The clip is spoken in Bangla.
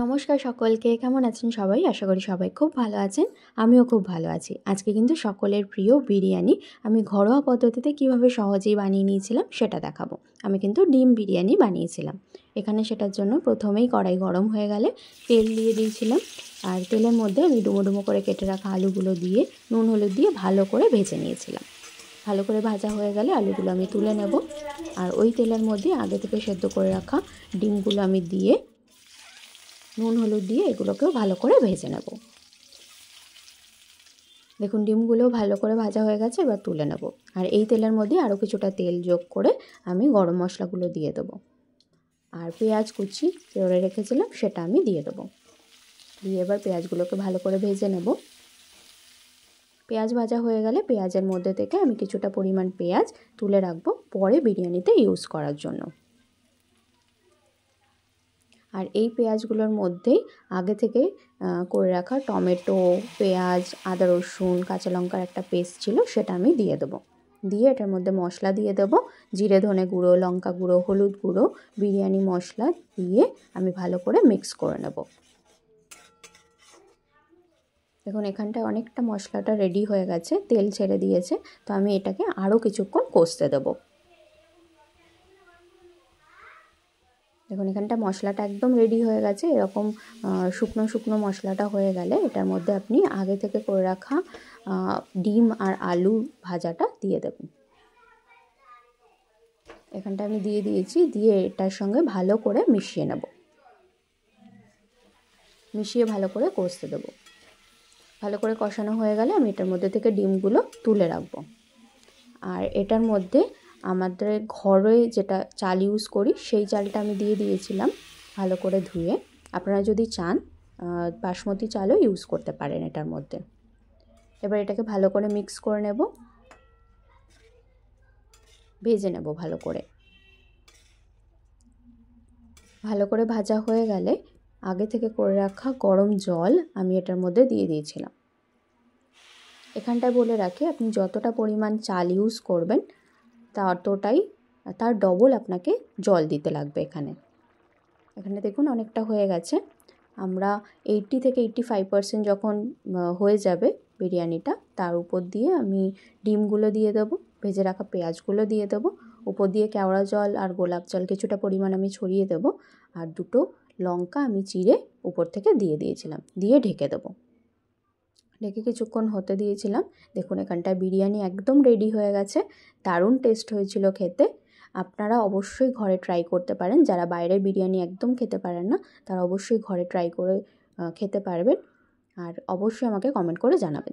নমস্কার সকলকে, কেমন আছেন সবাই? আশা করি সবাই খুব ভালো আছেন। আমিও খুব ভালো আছি। আজকে কিন্তু সকলের প্রিয় বিরিয়ানি আমি ঘরোয়া পদ্ধতিতে কিভাবে সহজেই বানিয়ে নিয়েছিলাম সেটা দেখাবো। আমি কিন্তু ডিম বিরিয়ানি বানিয়েছিলাম। এখানে সেটার জন্য প্রথমেই কড়াই গরম হয়ে গেলে তেল দিয়ে দিয়েছিলাম, আর তেলের মধ্যে আমি ডুমো ডুমো করে কেটে রাখা আলুগুলো দিয়ে নুন হলুদ দিয়ে ভালো করে ভেজে নিয়েছিলাম। ভালো করে ভাজা হয়ে গেলে আলুগুলো আমি তুলে নেব, আর ওই তেলের মধ্যে আগে থেকে সেদ্ধ করে রাখা ডিমগুলো আমি দিয়ে নুন হলুদ দিয়ে এগুলোকেও ভালো করে ভেজে নেব। দেখুন ডিমগুলোও ভালো করে ভাজা হয়ে গেছে, এবার তুলে নেব। আর এই তেলের মধ্যে আরও কিছুটা তেল যোগ করে আমি গরম মশলাগুলো দিয়ে দেবো, আর পেঁয়াজ কুচি করে রেখেছিলাম সেটা আমি দিয়ে দেবো। দিয়ে এবার পেঁয়াজগুলোকে ভালো করে ভেজে নেব। পেঁয়াজ ভাজা হয়ে গেলে পেঁয়াজের মধ্যে থেকে আমি কিছুটা পরিমাণ পেঁয়াজ তুলে রাখবো পরে বিরিয়ানিতে ইউজ করার জন্য। আর এই পেঁয়াজগুলোর মধ্যেই আগে থেকে করে রাখা টমেটো, পেঁয়াজ, আদা রসুন, কাঁচা লঙ্কার একটা পেস্ট ছিল সেটা আমি দিয়ে দেবো। দিয়ে এটার মধ্যে মশলা দিয়ে দেবো, জিরে ধনে গুঁড়ো, লঙ্কা গুঁড়ো, হলুদ গুঁড়ো, বিরিয়ানি মশলা দিয়ে আমি ভালো করে মিক্স করে নেব। দেখুন এখানটায় অনেকটা মশলাটা রেডি হয়ে গেছে, তেল ছেড়ে দিয়েছে। তো আমি এটাকে আরও কিছুক্ষণ কষতে দেবো। দেখুন এখানটা মশলাটা একদম রেডি হয়ে গেছে। এরকম শুকনো শুকনো মশলাটা হয়ে গেলে এটার মধ্যে আপনি আগে থেকে করে রাখা ডিম আর আলু ভাজাটা দিয়ে দেবেন। এখানটা আমি দিয়ে দিয়েছি, দিয়ে এটার সঙ্গে ভালো করে মিশিয়ে নেব। মিশিয়ে ভালো করে কষতে দেবো। ভালো করে কষানো হয়ে গেলে আমি এটার মধ্যে থেকে ডিমগুলো তুলে রাখবো। আর এটার মধ্যে আমাদের ঘরে যেটা চাল ইউজ করি সেই চালটা আমি দিয়ে দিয়েছিলাম ভালো করে ধুয়ে। আপনারা যদি চান বাসমতি চালও ইউজ করতে পারেন এটার মধ্যে। এবার এটাকে ভালো করে মিক্স করে নেব, ভেজে নেব ভালো করে। ভালো করে ভাজা হয়ে গেলে আগে থেকে করে রাখা গরম জল আমি এটার মধ্যে দিয়ে দিয়েছিলাম। এখানটায় বলে রাখি, আপনি যতটা পরিমাণ চাল ইউজ করবেন তার ডবল আপনাকে জল দিতে লাগবে। এখানে দেখুন অনেকটা হয়ে গেছে। আমরা 80 থেকে 85% যখন হয়ে যাবে বিরিয়ানিটা, তার উপর দিয়ে আমি ডিমগুলো দিয়ে দেবো, ভেজে রাখা পেঁয়াজগুলো দিয়ে দেবো, উপর দিয়ে কেওড়া জল আর গোলাপ জল কিছুটা পরিমাণ আমি ছড়িয়ে দেবো, আর দুটো লঙ্কা আমি চিড়ে উপর থেকে দিয়ে দিয়েছিলাম, দিয়ে ঢেকে দেবো। ঢেকে কিছুক্ষণ হতে দিয়েছিলাম। দেখুন এখানটায় বিরিয়ানি একদম রেডি হয়ে গেছে। দারুণ টেস্ট হয়েছিল খেতে। আপনারা অবশ্যই ঘরে ট্রাই করতে পারেন। যারা বাইরের বিরিয়ানি একদম খেতে পারেন না তারা অবশ্যই ঘরে ট্রাই করে খেতে পারবেন। আর অবশ্যই আমাকে কমেন্ট করে জানাবেন।